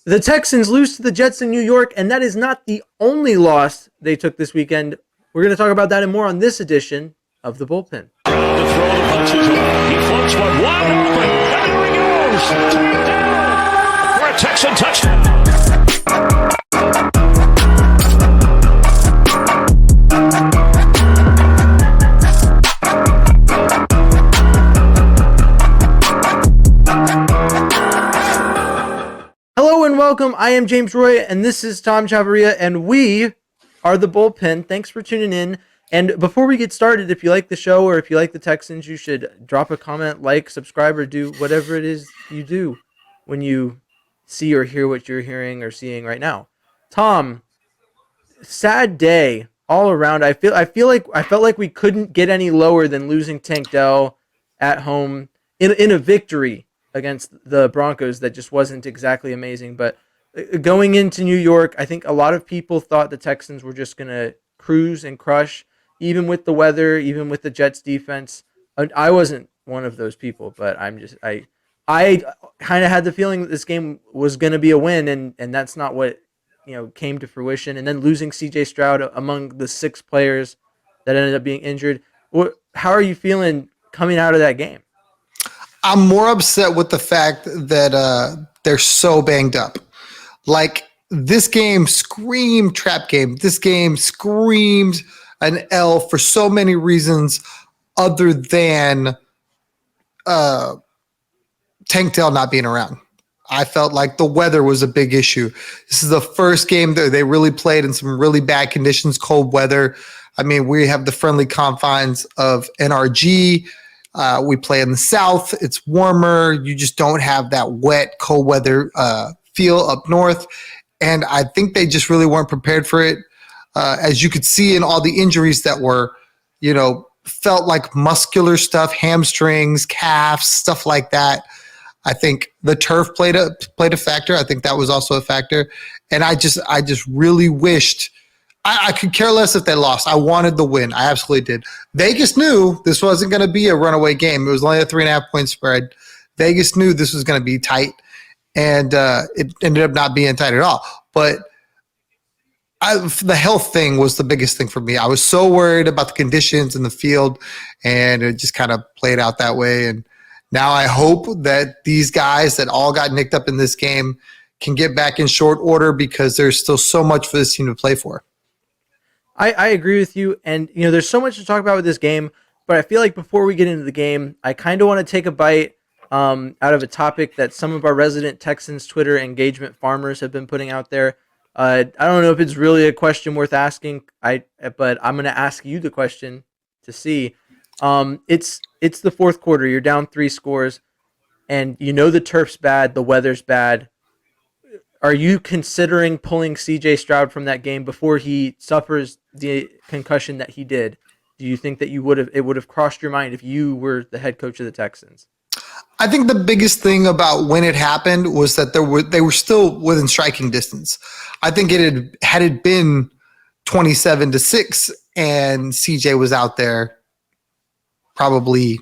The Texans lose to the Jets in New York, and that is not the only loss they took this weekend. We're going to talk about that and more on this edition of The Bullpen. To throw the punches on. He floats one wide open, and there he goes. Touchdown for a Texan touchdown. Hello and welcome. I am James Roy, and this is Tom Chavarria, and we are The Bullpen. Thanks for tuning in. And before we get started, if you like the show or if you like the Texans, you should drop a comment, like, subscribe, or do whatever it is you do when you see or hear what you're hearing or seeing right now. Tom, sad day all around. I felt like we couldn't get any lower than losing Tank Dell at home in a victory against the Broncos that just wasn't exactly amazing. But going into New York, I think a lot of people thought the Texans were just going to cruise and crush, even with the weather, even with the Jets defense. I wasn't one of those people, but I kind of had the feeling that this game was going to be a win, and that's not what came to fruition. And then losing C.J. Stroud among the 6 players that ended up being injured. How are you feeling coming out of that game? I'm more upset with the fact that they're so banged up. Like, this game screamed trap game. This game screamed an L for so many reasons other than Tank Dell not being around. I felt like the weather was a big issue. This is the first game that they really played in some really bad conditions, cold weather. I mean, we have the friendly confines of NRG. We play in the South. It's warmer. You just don't have that wet, cold weather feel up north. And I think they just really weren't prepared for it. As you could see in all the injuries that were, felt like muscular stuff, hamstrings, calves, stuff like that. I think the turf played a factor. I think that was also a factor. And I just really wished I could care less if they lost. I wanted the win. I absolutely did. Vegas knew this wasn't going to be a runaway game. It was only a 3.5-point spread. Vegas knew this was going to be tight, and it ended up not being tight at all. But the health thing was the biggest thing for me. I was so worried about the conditions in the field, and it just kind of played out that way. And now I hope that these guys that all got nicked up in this game can get back in short order, because there's still so much for this team to play for. I agree with you, and there's so much to talk about with this game, but I feel like before we get into the game, I kind of want to take a bite out of a topic that some of our resident Texans Twitter engagement farmers have been putting out there. I don't know if it's really a question worth asking, but I'm going to ask you the question to see. It's the fourth quarter. You're down 3 scores, and the turf's bad, the weather's bad. Are you considering pulling C.J. Stroud from that game before he suffers the concussion that he did? Do you think that it would have crossed your mind if you were the head coach of the Texans? I think the biggest thing about when it happened was that they were still within striking distance. I think had it been 27-6 and C.J. was out there, probably.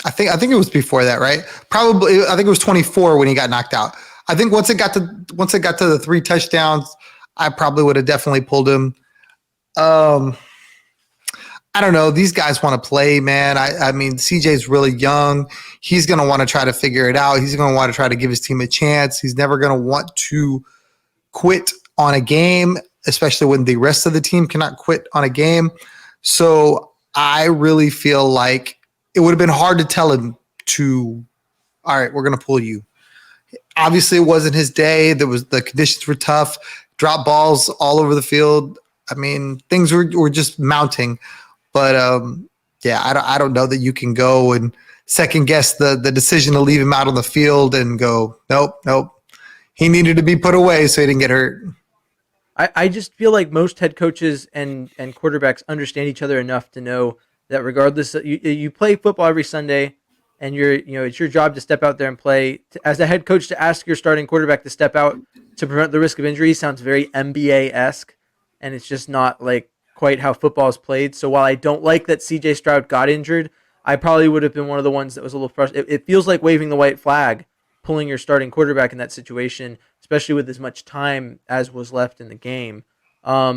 I think it was before that, right? Probably. I think it was 24 when he got knocked out. I think once it got to the 3 touchdowns, I probably would have definitely pulled him. I don't know. These guys want to play, man. I mean, CJ's really young. He's going to want to try to figure it out. He's going to want to try to give his team a chance. He's never going to want to quit on a game, especially when the rest of the team cannot quit on a game. So I really feel like it would have been hard to tell him all right, we're going to pull you. Obviously, it wasn't his day. The conditions were tough. Drop balls all over the field. I mean, things were just mounting. But I don't know that you can go and second guess the decision to leave him out on the field and go, nope. He needed to be put away so he didn't get hurt. I just feel like most head coaches and quarterbacks understand each other enough to know that regardless, you play football every Sunday. And it's your job to step out there and play. As a head coach, to ask your starting quarterback to step out to prevent the risk of injury sounds very NBA-esque, and it's just not like quite how football is played. So while I don't like that C.J. Stroud got injured, I probably would have been one of the ones that was a little frustrated. It feels like waving the white flag pulling your starting quarterback in that situation, especially with as much time as was left in the game. I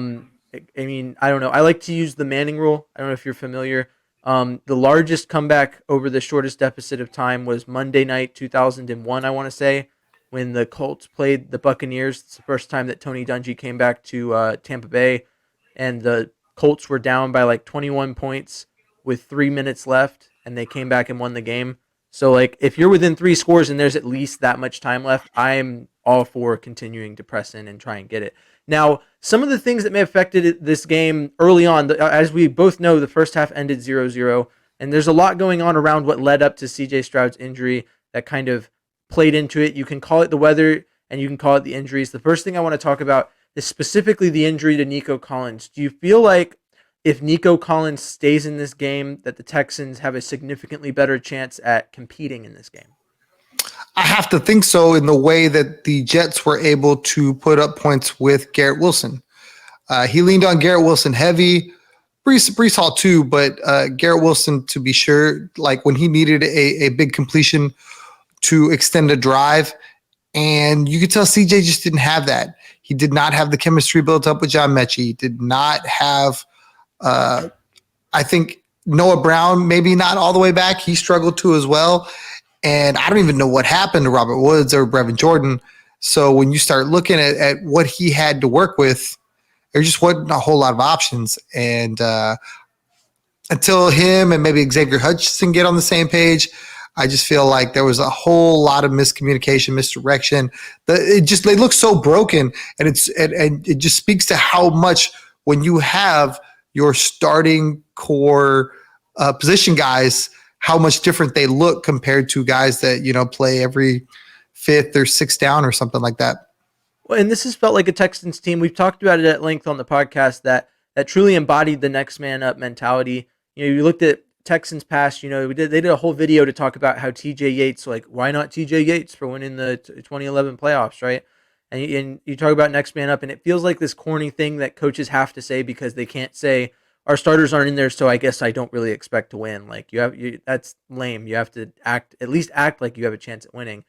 mean, I don't know. I like to use the Manning rule. I don't know if you're familiar. The largest comeback over the shortest deficit of time was Monday night, 2001, I want to say, when the Colts played the Buccaneers. It's the first time that Tony Dungy came back to Tampa Bay, and the Colts were down by like 21 points with 3 minutes left, and they came back and won the game. So, like, if you're within three scores and there's at least that much time left, I'm all for continuing to press in and try and get it. Now, some of the things that may have affected this game early on, as we both know, the first half ended 0-0, and there's a lot going on around what led up to CJ Stroud's injury that kind of played into it. You can call it the weather, and you can call it the injuries. The first thing I want to talk about is specifically the injury to Nico Collins. Do you feel like if Nico Collins stays in this game, that the Texans have a significantly better chance at competing in this game? I have to think so, in the way that the Jets were able to put up points with Garrett Wilson. He leaned on Garrett Wilson heavy, Breece Hall too, but Garrett Wilson, to be sure, like when he needed a big completion to extend a drive, and you could tell CJ just didn't have that. He did not have the chemistry built up with John Mechie. He did not have, I think, Noah Brown, maybe not all the way back. He struggled too as well. And I don't even know what happened to Robert Woods or Brevin Jordan. So when you start looking at what he had to work with, there just wasn't a whole lot of options. And until him and maybe Xavier Hutchinson get on the same page, I just feel like there was a whole lot of miscommunication, misdirection. They look so broken, and it just speaks to how much, when you have your starting core position guys, how much different they look compared to guys that play every fifth or sixth down or something like that. Well, and this has felt like a Texans team. We've talked about it at length on the podcast that truly embodied the next man up mentality. You looked at Texans past, they did a whole video to talk about how TJ Yates, like, why not TJ Yates for winning the 2011 playoffs, right? And you talk about next man up, and it feels like this corny thing that coaches have to say because they can't say our starters aren't in there, so I guess I don't really expect to win. Like, that's lame. You have to at least act like you have a chance at winning.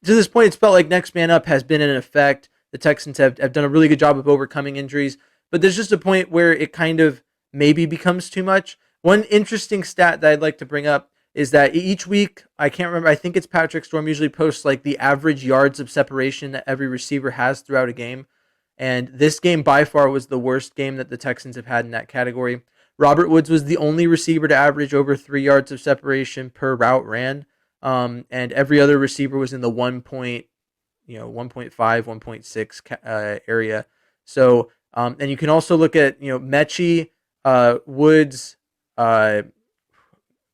To this point, it's felt like next man up has been in effect. The Texans have done a really good job of overcoming injuries, but there's just a point where it kind of maybe becomes too much. One interesting stat that I'd like to bring up is that each week, I can't remember, I think it's Patrick Storm usually posts like the average yards of separation that every receiver has throughout a game. And this game by far was the worst game that the Texans have had in that category. Robert Woods was the only receiver to average over 3 yards of separation per route ran. And every other receiver was in the 1.5, 1.6 area. So, and you can also look at, Mechie, Woods,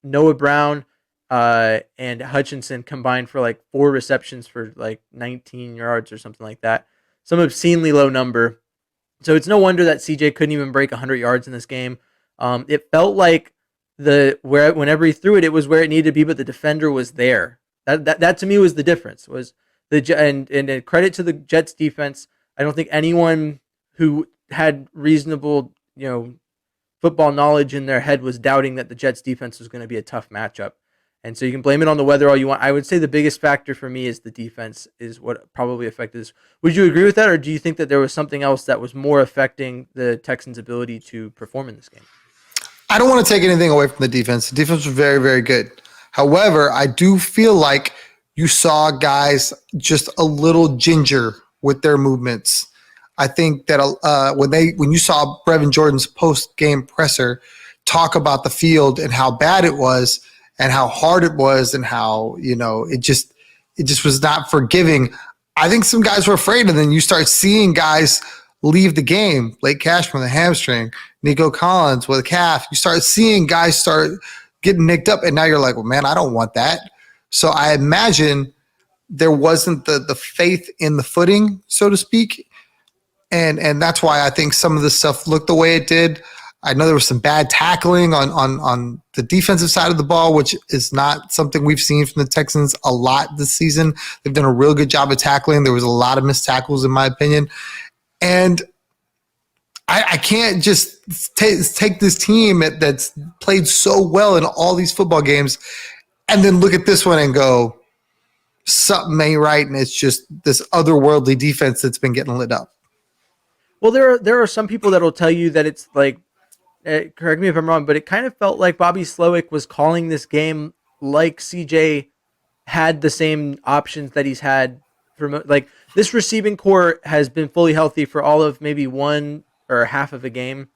Noah Brown, and Hutchinson combined for like 4 receptions for like 19 yards or something like that. Some obscenely low number. So it's no wonder that CJ couldn't even break 100 yards in this game. It felt like whenever he threw it, it was where it needed to be, but the defender was there. That to me was the difference. And credit to the Jets defense. I don't think anyone who had reasonable, football knowledge in their head was doubting that the Jets defense was going to be a tough matchup. And so you can blame it on the weather all you want. I would say the biggest factor for me is the defense is what probably affected this. Would you agree with that, or do you think that there was something else that was more affecting the Texans' ability to perform in this game? I don't want to take anything away from the defense. The defense was very, very good. However, I do feel like you saw guys just a little ginger with their movements. I think that when you saw Brevin Jordan's post-game presser talk about the field and how bad it was and how hard it was and how, it just was not forgiving, I think some guys were afraid. And then you start seeing guys leave the game. Blake Cashman with a hamstring, Nico Collins with a calf. You start seeing guys start getting nicked up, and now you're like, well, man, I don't want that. So I imagine there wasn't the faith in the footing, so to speak. And that's why I think some of this stuff looked the way it did. I know there was some bad tackling on the defensive side of the ball, which is not something we've seen from the Texans a lot this season. They've done a real good job of tackling. There was a lot of missed tackles, in my opinion. And I can't just take this team that's played so well in all these football games and then look at this one and go, something ain't right, and it's just this otherworldly defense that's been getting lit up. Well, there are some people that will tell you that it's like, correct me if I'm wrong, but it kind of felt like Bobby Slowick was calling this game like CJ had the same options that he's had for like this receiving core has been fully healthy for all of maybe one or half of a game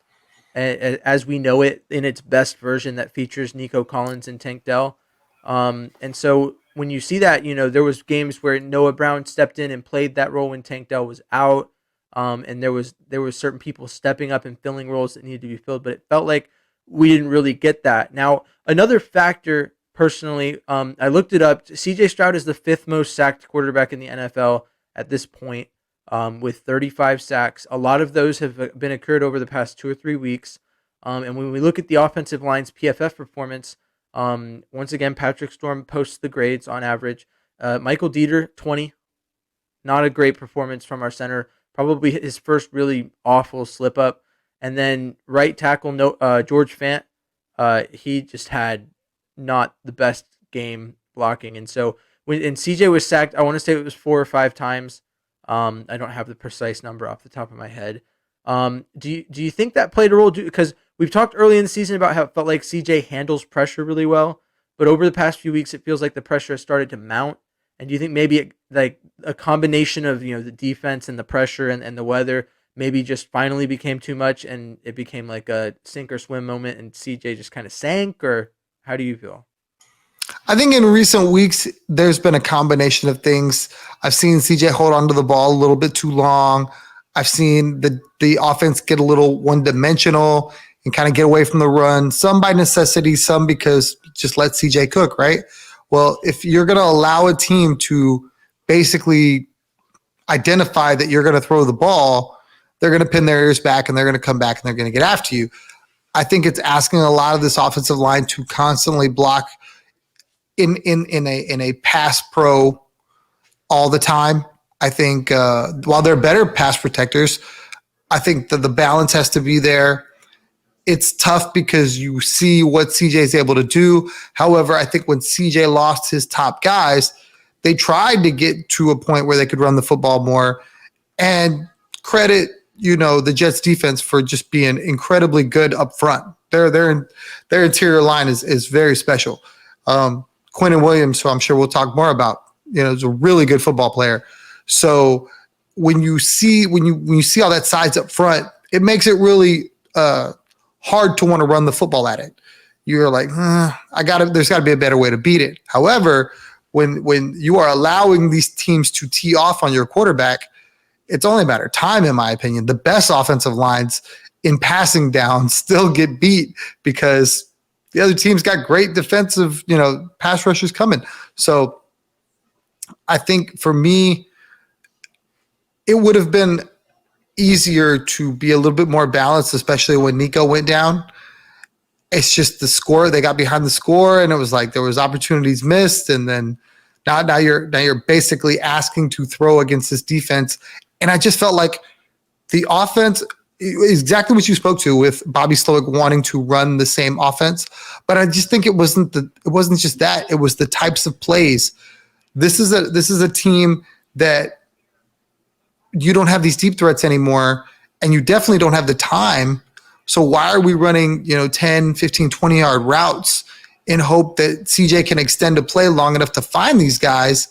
as we know it in its best version that features Nico Collins and Tank Dell. And so when you see that, there was games where Noah Brown stepped in and played that role when Tank Dell was out. And there was certain people stepping up and filling roles that needed to be filled, but it felt like we didn't really get that. Now, another factor personally, I looked it up. CJ Stroud is the fifth most sacked quarterback in the NFL at this point, with 35 sacks. A lot of those have been occurred over the past 2 or 3 weeks. And when we look at the offensive line's PFF performance, once again, Patrick Storm posts the grades on average. Michael Dieter, 20. Not a great performance from our center. Probably his first really awful slip up. And then right tackle George Fant, he just had not the best game blocking. And so when CJ was sacked, I want to say it was 4 or 5 times. I don't have the precise number off the top of my head. Do you think that played a role? Because we've talked early in the season about how it felt like CJ handles pressure really well, but over the past few weeks, it feels like the pressure has started to mount. And do you think maybe like a combination of the defense and the pressure and the weather maybe just finally became too much and it became like a sink or swim moment and CJ just kind of sank? Or how do you feel? I think in recent weeks, there's been a combination of things. I've seen CJ hold onto the ball a little bit too long. I've seen the offense get a little one-dimensional and kind of get away from the run, some by necessity, some because just let CJ cook, right? Well, if you're going to allow a team to basically identify that you're going to throw the ball, they're going to pin their ears back and they're going to come back and they're going to get after you. I think it's asking a lot of this offensive line to constantly block in a pass pro all the time. I think while they're better pass protectors, I think that the balance has to be there. It's tough because you see what CJ is able to do. However, I think when CJ lost his top guys, they tried to get to a point where they could run the football more. And credit, the Jets defense for just being incredibly good up front. Their interior line is very special. Quentin Williams, who I'm sure we'll talk more about, is a really good football player. So when you see all that size up front, it makes it really hard to want to run the football at it. You're like, there's got to be a better way to beat it. However, when you are allowing these teams to tee off on your quarterback, it's only a matter of time, in my opinion. The best offensive lines in passing down still get beat because the other team's got great defensive, pass rushers coming. So I think for me, it would have been easier to be a little bit more balanced, especially when Nico went down. It's just the score. They got behind the score, and it was like there was opportunities missed, and then now you're basically asking to throw against this defense. And I just felt like the offense is exactly what you spoke to with Bobby Slowick wanting to run the same offense. But I just think it wasn't just that. It was the types of plays. This is a team that you don't have these deep threats anymore, and you definitely don't have the time. So why are we running, 10, 15, 20-yard routes in hope that CJ can extend a play long enough to find these guys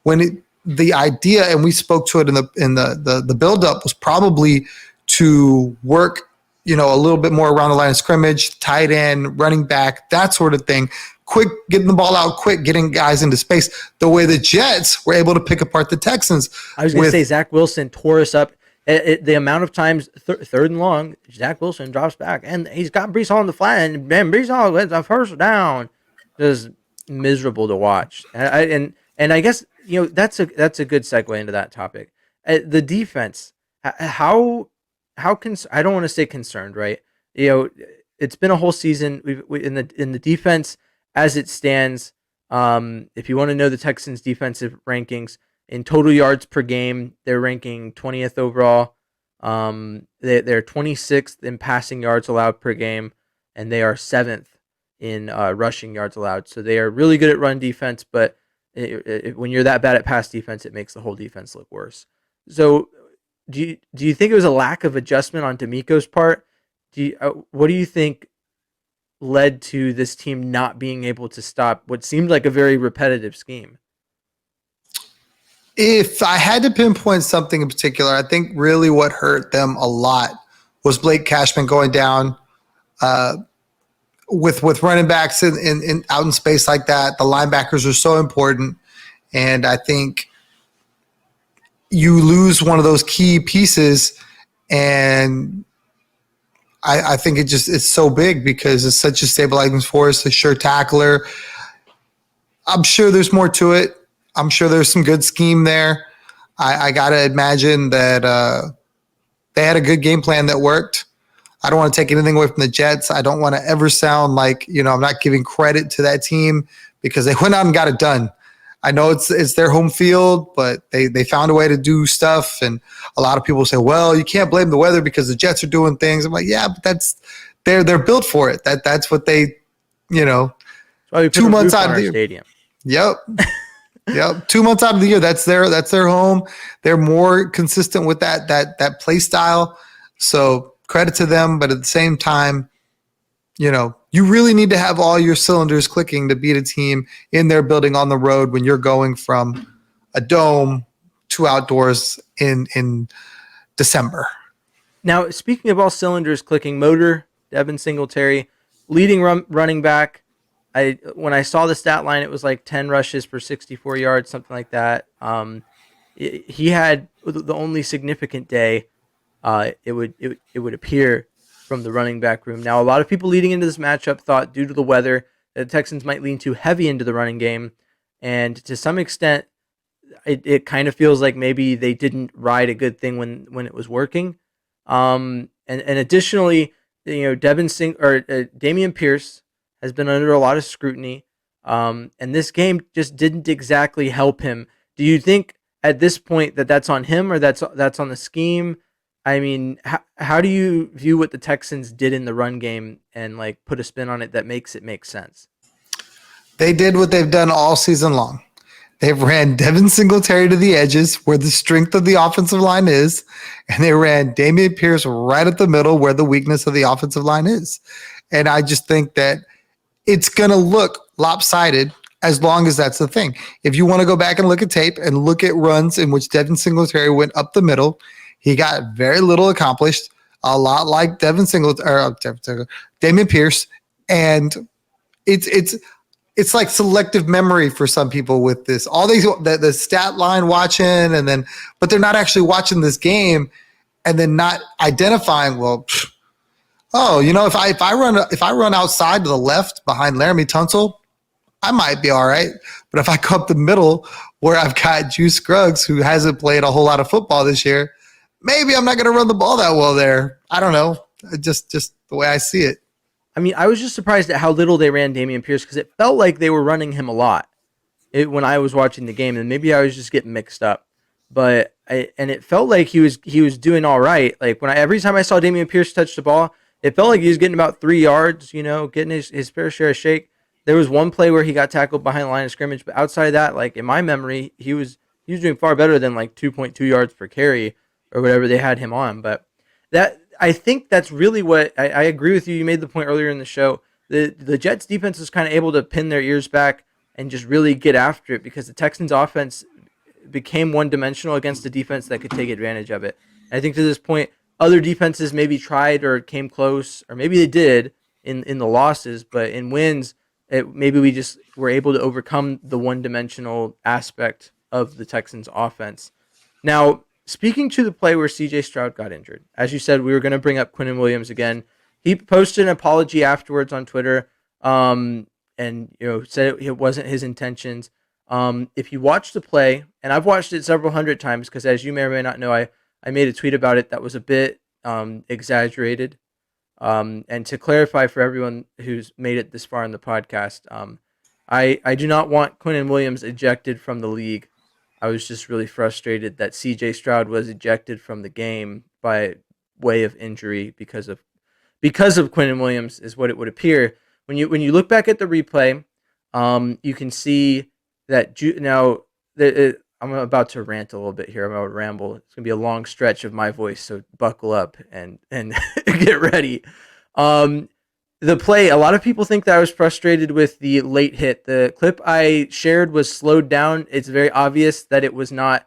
when the idea, and we spoke to it in the buildup, was probably to work, a little bit more around the line of scrimmage, tight end, running back, that sort of thing. Quick, getting the ball out quick, getting guys into space, the way the Jets were able to pick apart the Texans. I was going to say Zach Wilson tore us up. The amount of times, third and long, Zach Wilson drops back, and he's got Brees Hall on the flat, and Brees Hall wins a first down. Just miserable to watch. And I guess that's a good segue into that topic. The defense, how I don't want to say concerned, right? It's been a whole season. We in the defense as it stands. If you want to know the Texans' defensive rankings in total yards per game, they're ranking 20th overall. They're 26th in passing yards allowed per game, and they are 7th in rushing yards allowed. So they are really good at run defense, but When you're that bad at pass defense, it makes the whole defense look worse. So, do you think it was a lack of adjustment on D'Amico's part? What do you think led to this team not being able to stop what seemed like a very repetitive scheme? If I had to pinpoint something in particular, I think really what hurt them a lot was Blake Cashman going down. With running backs in out in space like that, the linebackers are so important, and I think you lose one of those key pieces, and I think it's so big because it's such a stabilizing force, a sure tackler. I'm sure there's more to it. I'm sure there's some good scheme there. I gotta imagine that they had a good game plan that worked. I don't want to take anything away from the Jets. I don't want to ever sound like, I'm not giving credit to that team because they went out and got it done. I know it's their home field, but they found a way to do stuff. And a lot of people say, well, you can't blame the weather because the Jets are doing things. I'm like, yeah, but they're built for it. That's what they, That's why we put 2 months out of the stadium. Yep. Yep. 2 months out of the year, that's their home. They're more consistent with that play style. So credit to them, but at the same time, you really need to have all your cylinders clicking to beat a team in their building on the road when you're going from a dome to outdoors in December. Now, speaking of all cylinders clicking, Motor, Devin Singletary, leading running back. When I saw the stat line, it was like 10 rushes for 64 yards, something like that. He had the only significant day. It would appear from the running back room. Now, a lot of people leading into this matchup thought, due to the weather, that the Texans might lean too heavy into the running game, and to some extent, it kind of feels like maybe they didn't ride a good thing when it was working. And additionally, Dameon Pierce has been under a lot of scrutiny, and this game just didn't exactly help him. Do you think at this point that's on him or that's on the scheme? I mean, how do you view what the Texans did in the run game and like put a spin on it that makes it make sense? They did what they've done all season long. They've ran Devin Singletary to the edges where the strength of the offensive line is, and they ran Dameon Pierce right at the middle where the weakness of the offensive line is. And I just think that it's going to look lopsided as long as that's the thing. If you want to go back and look at tape and look at runs in which Devin Singletary went up the middle, he got very little accomplished, a lot like Dameon Pierce, and it's like selective memory for some people with this. All these the stat line watching, but they're not actually watching this game, and then not identifying. Well, if I run outside to the left behind Laramie Tunsil, I might be all right. But if I go up the middle where I've got Juice Scruggs, who hasn't played a whole lot of football this year, maybe I'm not going to run the ball that well there. I don't know. Just the way I see it. I mean, I was just surprised at how little they ran Dameon Pierce because it felt like they were running him a lot when I was watching the game, and maybe I was just getting mixed up. But it felt like he was doing all right. Like every time I saw Dameon Pierce touch the ball, it felt like he was getting about 3 yards. Getting his fair share of shake. There was one play where he got tackled behind the line of scrimmage, but outside of that, like in my memory, he was doing far better than like 2.2 yards per carry or whatever they had him on. But I think that's really what I agree with you. You made the point earlier in the show. The Jets defense was kind of able to pin their ears back and just really get after it because the Texans offense became one-dimensional against a defense that could take advantage of it. And I think to this point, other defenses maybe tried or came close, or maybe they did in the losses, but in wins, maybe we just were able to overcome the one-dimensional aspect of the Texans offense. Now, speaking to the play where C.J. Stroud got injured, as you said, we were going to bring up Quinnen Williams again. He posted an apology afterwards on Twitter, and said it wasn't his intentions. If you watch the play, and I've watched it several hundred times because, as you may or may not know, I made a tweet about it that was a bit exaggerated. And to clarify for everyone who's made it this far in the podcast, I do not want Quinnen Williams ejected from the league. I was just really frustrated that C.J. Stroud was ejected from the game by way of injury because of Quinnen Williams, is what it would appear. When you look back at the replay, you can see now I'm about to rant a little bit here. I'm about to ramble. It's gonna be a long stretch of my voice, so buckle up and get ready. Um, the play. A lot of people think that I was frustrated with the late hit. The clip I shared was slowed down. It's very obvious that it was not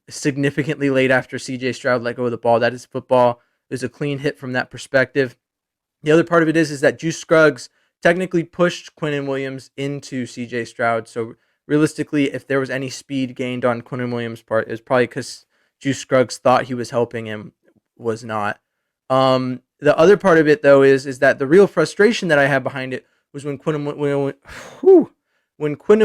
significantly late after C.J. Stroud let go of the ball. That is football. It was a clean hit from that perspective. The other part of it is that Juice Scruggs technically pushed Quinnen Williams into C.J. Stroud. So realistically, if there was any speed gained on Quinnen Williams' part, it was probably because Juice Scruggs thought he was helping him, was not. The other part of it, though, is that the real frustration that I had behind it was when Quinnen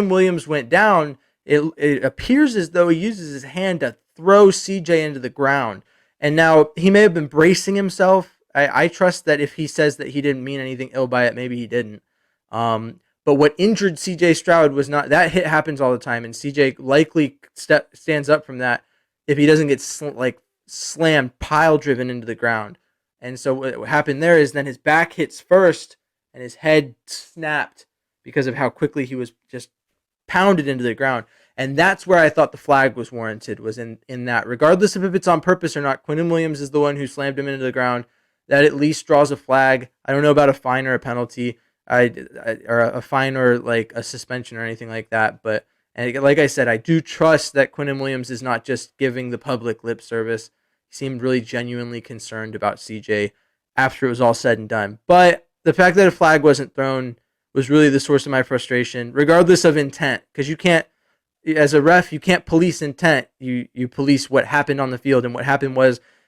Williams went down. It appears as though he uses his hand to throw CJ into the ground. And now he may have been bracing himself. I trust that if he says that he didn't mean anything ill by it, maybe he didn't. But what injured CJ Stroud was not that hit happens all the time, and CJ likely stands up from that if he doesn't get slammed, pile driven into the ground. And so what happened there is then his back hits first, and his head snapped because of how quickly he was just pounded into the ground. And that's where I thought the flag was warranted, was in that. Regardless of if it's on purpose or not, Quinnen Williams is the one who slammed him into the ground. That at least draws a flag. I don't know about a fine or a penalty, or a fine or like a suspension or anything like that. But and like I said, I do trust that Quinnen Williams is not just giving the public lip service. He seemed really genuinely concerned about CJ after it was all said and done. But the fact that a flag wasn't thrown was really the source of my frustration, regardless of intent, because you can't, as a ref, you can't police intent. You police what happened on the field, and what happened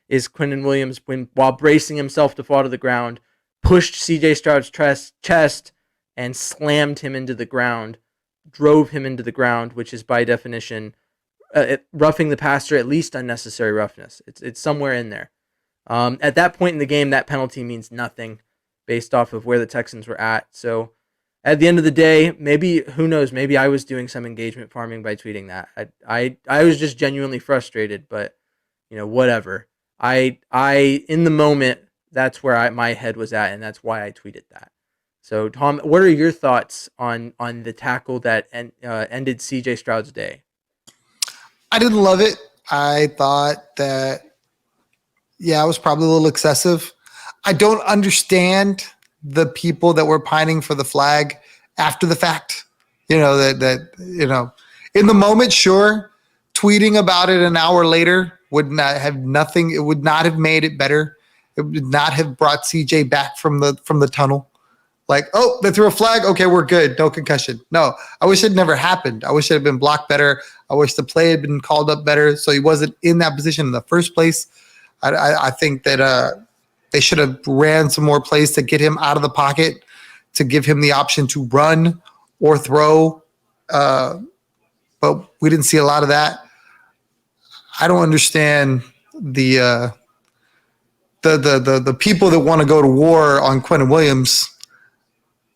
is Quinnen Williams, while bracing himself to fall to the ground, pushed C.J. Stroud's chest and slammed him into the ground, drove him into the ground, which is by definition roughing the passer, at least unnecessary roughness. It's somewhere in there. At that point in the game, that penalty means nothing based off of where the Texans were at. So at the end of the day, maybe, who knows, maybe I was doing some engagement farming by tweeting that. I was just genuinely frustrated, but whatever. I in the moment, that's where my head was at, and that's why I tweeted that. So, Tom, what are your thoughts on the tackle that ended C.J. Stroud's day? I didn't love it. I thought that, it was probably a little excessive. I don't understand the people that were pining for the flag after the fact. In the moment, sure. Tweeting about it an hour later would not have nothing. It would not have made it better. It would not have brought CJ back from the tunnel. Like, oh, they threw a flag. Okay, we're good. No concussion. No, I wish it never happened. I wish it had been blocked better. I wish the play had been called up better so he wasn't in that position in the first place. I think that they should have ran some more plays to get him out of the pocket, to give him the option to run or throw. But we didn't see a lot of that. I don't understand the people that want to go to war on Quinnen Williams.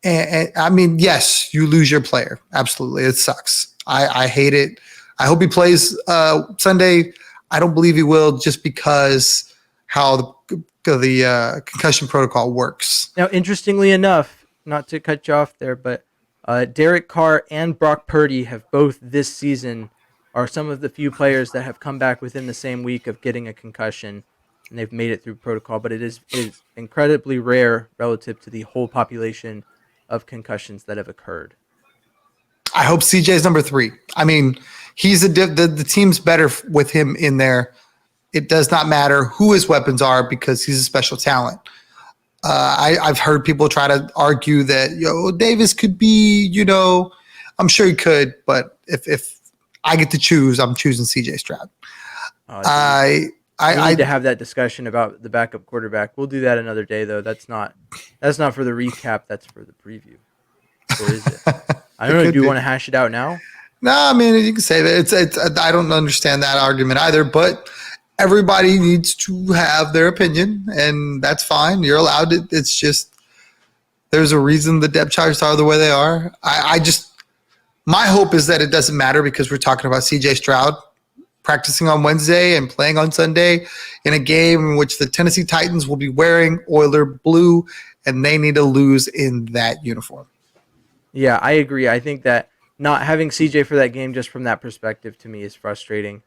And I mean, yes, you lose your player. Absolutely. It sucks. I hate it. I hope he plays Sunday. I don't believe he will, just because how the concussion protocol works. Now, interestingly enough, not to cut you off there, but Derek Carr and Brock Purdy have both this season are some of the few players that have come back within the same week of getting a concussion, and they've made it through protocol. But it is incredibly rare relative to the whole population of concussions that have occurred. I hope CJ's number 3. I mean, he's the team's better with him in there. It does not matter who his weapons are because he's a special talent. I've heard people try to argue that Davis could be, I'm sure he could, but if I get to choose, I'm choosing CJ Stroud. We need to have that discussion about the backup quarterback. We'll do that another day, though. That's not for the recap. That's for the preview. Or is it? I don't know. Do you want to hash it out now? No, I mean, you can say that. It's. I don't understand that argument either, but everybody needs to have their opinion, and that's fine. You're allowed it. It's just there's a reason the depth charts are the way they are. My hope is that it doesn't matter because we're talking about CJ Stroud practicing on Wednesday and playing on Sunday in a game in which the Tennessee Titans will be wearing Oiler blue, and they need to lose in that uniform. Yeah, I agree. I think that not having CJ for that game just from that perspective to me is frustrating.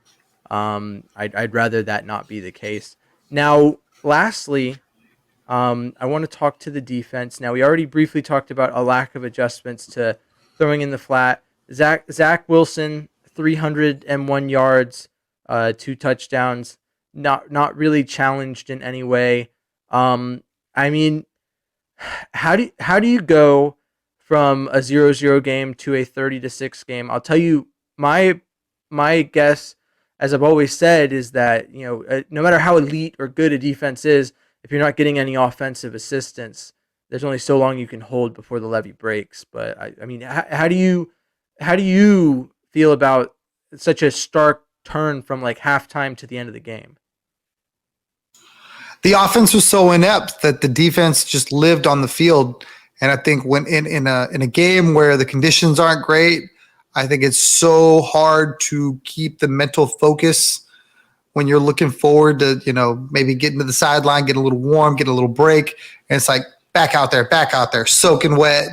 I'd rather that not be the case. Now, lastly, I want to talk to the defense. Now, we already briefly talked about a lack of adjustments to throwing in the flat. Zach Wilson, 301 yards, 2 touchdowns, not really challenged in any way. I mean, how do you go from a 0-0 game to a 30-6 game? I'll tell you my guess, as I've always said, is that no matter how elite or good a defense is, if you're not getting any offensive assistance, there's only so long you can hold before the levee breaks. But I mean, how do you feel about such a stark turn from like halftime to the end of the game? The offense was so inept that the defense just lived on the field. And I think when in a game where the conditions aren't great, I think it's so hard to keep the mental focus when you're looking forward to, maybe getting to the sideline, getting a little warm, getting a little break. And it's like back out there, soaking wet,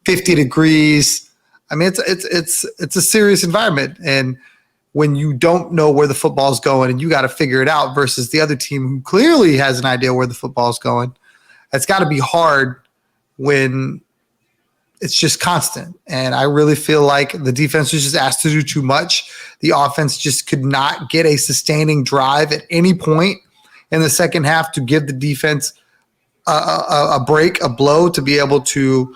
50 degrees. I mean, it's a serious environment. And when you don't know where the football's going and you got to figure it out versus the other team who clearly has an idea where the football's going, it's got to be hard when it's just constant. And I really feel like the defense was just asked to do too much. The offense just could not get a sustaining drive at any point in the second half to give the defense a break, a blow, to be able to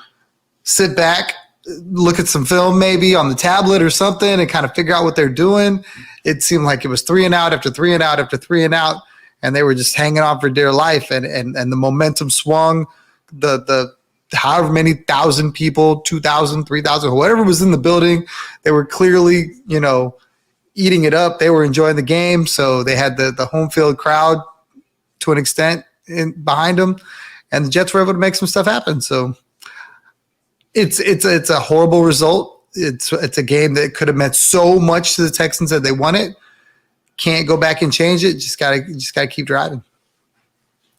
sit back, look at some film maybe on the tablet or something and kind of figure out what they're doing. It seemed like it was 3 and out after 3 and out after 3 and out, and they were just hanging on for dear life. And the momentum swung. The however many thousand people, 2,000, 3,000, whatever was in the building, they were clearly, eating it up. They were enjoying the game. So they had the home field crowd to an extent behind them, and the Jets were able to make some stuff happen. So it's a horrible result. It's a game that could have meant so much to the Texans that they won it. Can't go back and change it. Just gotta keep driving.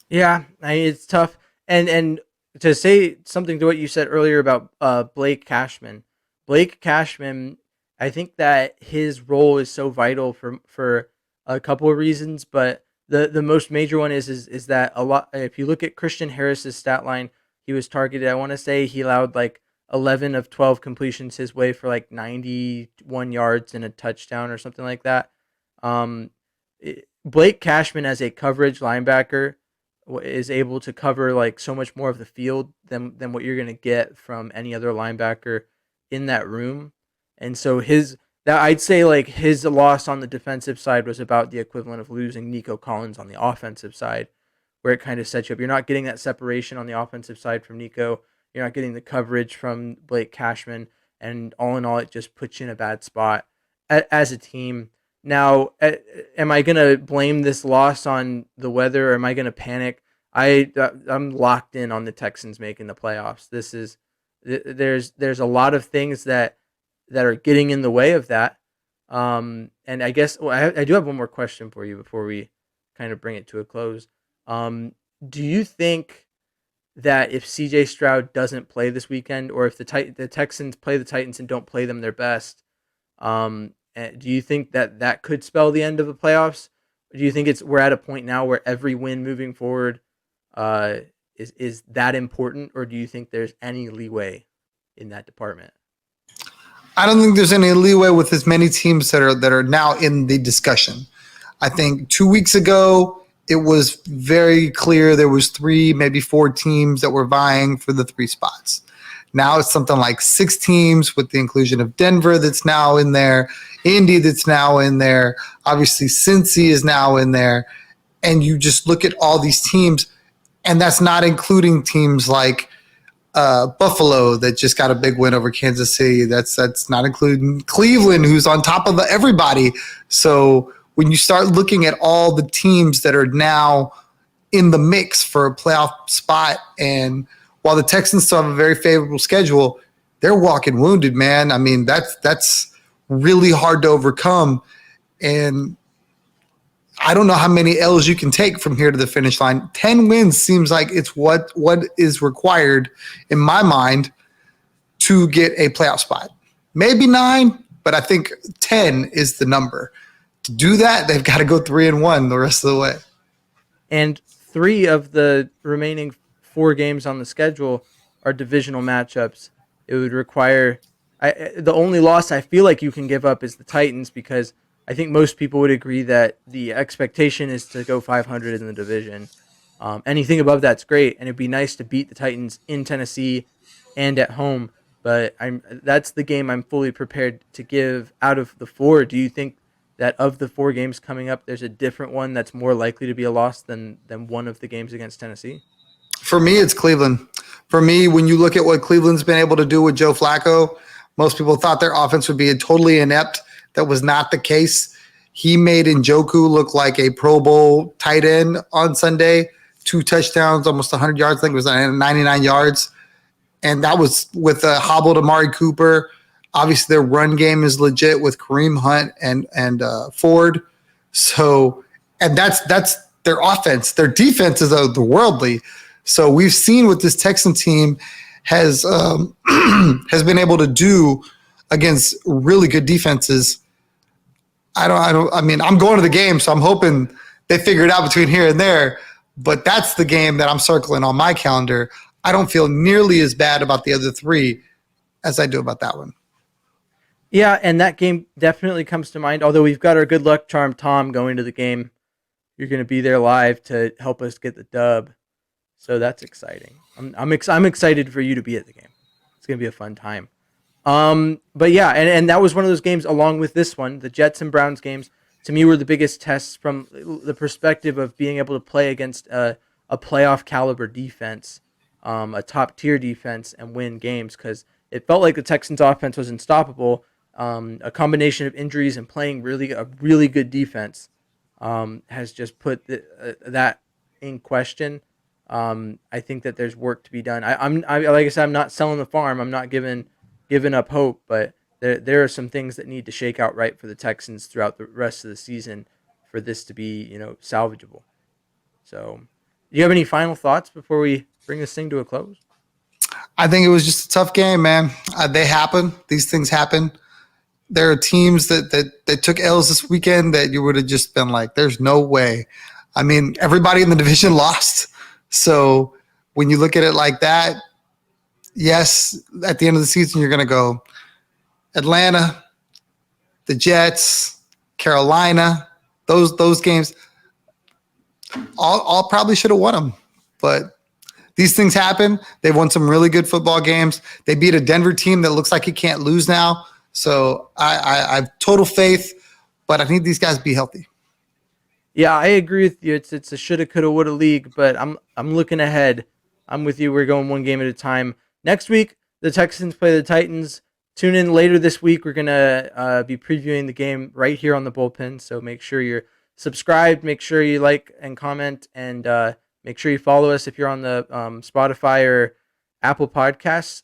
Yeah, it's tough. And to say something to what you said earlier about Blake Cashman. Blake Cashman, I think that his role is so vital for a couple of reasons, but the most major one is that a lot. If you look at Christian Harris's stat line, he was targeted. I want to say he allowed like 11 of 12 completions his way for like 91 yards and a touchdown or something like that. Blake Cashman as a coverage linebacker is able to cover like so much more of the field than what you're going to get from any other linebacker in that room. And so I'd say like his loss on the defensive side was about the equivalent of losing Nico Collins on the offensive side, where it kind of sets you up. You're not getting that separation on the offensive side from Nico. You're not getting the coverage from Blake Cashman, and all in all, it just puts you in a bad spot as a team. Now, am I going to blame this loss on the weather, or am I going to panic? I'm locked in on the Texans making the playoffs. There's a lot of things that are getting in the way of that. And I guess I do have one more question for you before we kind of bring it to a close. Do you think that if CJ Stroud doesn't play this weekend, or if the Texans play the Titans and don't play them their best, do you think that could spell the end of the playoffs? Or do you think we're at a point now where every win moving forward is that important, or do you think there's any leeway in that department? I don't think there's any leeway with as many teams that are now in the discussion. I think 2 weeks ago, it was very clear there was 3, maybe 4 teams that were vying for the 3 spots. Now it's something like 6 teams with the inclusion of Denver that's now in there, Indy that's now in there, obviously Cincy is now in there, and you just look at all these teams, and that's not including teams like Buffalo that just got a big win over Kansas City. That's not including Cleveland, who's on top of everybody. So when you start looking at all the teams that are now in the mix for a playoff spot, and while the Texans still have a very favorable schedule, they're walking wounded, man. I mean, that's really hard to overcome. And I don't know how many L's you can take from here to the finish line. 10 wins seems like it's what is required in my mind to get a playoff spot. maybe 9, but I think 10 is the number. To do that, they've got to go 3-1 the rest of the way. And 3 of the remaining 4 games on the schedule are divisional matchups. It would require the only loss I feel like you can give up is the Titans, because I think most people would agree that the expectation is to go 500 in the division. Anything above that's great, and it'd be nice to beat the Titans in Tennessee and at home. But that's the game I'm fully prepared to give out of the 4. Do you think that of the 4 games coming up, there's a different one that's more likely to be a loss than one of the games against Tennessee? For me, it's Cleveland. For me, when you look at what Cleveland's been able to do with Joe Flacco, most people thought their offense would be totally inept. That was not the case. He made Njoku look like a Pro Bowl tight end on Sunday. 2 touchdowns, almost 100 yards. I think it was 99 yards. And that was with a hobbled Amari Cooper. Obviously, their run game is legit with Kareem Hunt and Ford. So, and that's their offense. Their defense is otherworldly. So we've seen what this Texan team has been able to do against really good defenses. I mean, I'm going to the game, so I'm hoping they figure it out between here and there. But that's the game that I'm circling on my calendar. I don't feel nearly as bad about the other 3 as I do about that one. Yeah, and that game definitely comes to mind. Although we've got our good luck charm Tom going to the game. You're going to be there live to help us get the dub. So that's exciting. I'm excited for you to be at the game. It's going to be a fun time. But yeah, and that was one of those games along with this one. The Jets and Browns games, to me, were the biggest tests from the perspective of being able to play against a playoff caliber defense, a top tier defense, and win games, because it felt like the Texans offense was unstoppable. A combination of injuries and playing a really good defense has just put that in question. I think that there's work to be done. Like I said, I'm not selling the farm. I'm not giving up hope, but there are some things that need to shake out right for the Texans throughout the rest of the season for this to be, salvageable. So, do you have any final thoughts before we bring this thing to a close? I think it was just a tough game, man. They happen. These things happen. There are teams that took L's this weekend that you would have just been like, there's no way. I mean, everybody in the division lost. So when you look at it like that, yes, at the end of the season, you're going to go Atlanta, the Jets, Carolina, those games, all probably should have won them. But these things happen. They've won some really good football games. They beat a Denver team that looks like it can't lose now. So I have total faith, but I need these guys to be healthy. Yeah, I agree with you. It's a shoulda, coulda, woulda league, but I'm looking ahead. I'm with you. We're going one game at a time. Next week, the Texans play the Titans. Tune in later this week. We're gonna be previewing the game right here on the Bullpen. So make sure you're subscribed. Make sure you like and comment, and make sure you follow us if you're on the Spotify or Apple Podcasts.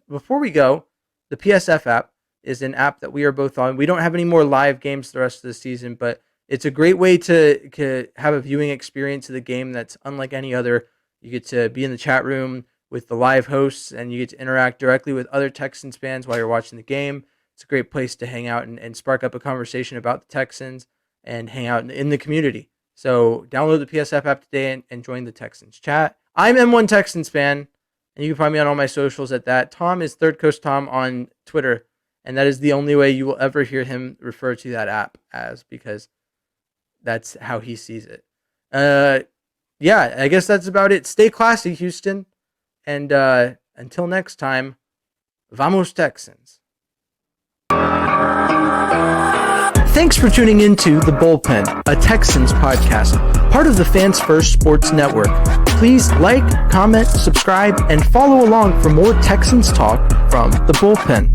Before we go, the PSF app is an app that we are both on. We don't have any more live games the rest of the season, but it's a great way to have a viewing experience of the game that's unlike any other. You get to be in the chat room with the live hosts, and you get to interact directly with other Texans fans while you're watching the game. It's a great place to hang out and spark up a conversation about the Texans and hang out in the community. So download the PSF app today and join the Texans chat. I'm M1 Texans fan, and you can find me on all my socials at that. Tom is Third Coast Tom on Twitter, and that is the only way you will ever hear him refer to that app as, because that's how he sees it. Yeah, I guess that's about it. Stay classy, Houston. And until next time, vamos Texans. Thanks for tuning into The Bullpen, a Texans podcast, part of the Fans First Sports Network. Please like, comment, subscribe, and follow along for more Texans talk from The Bullpen.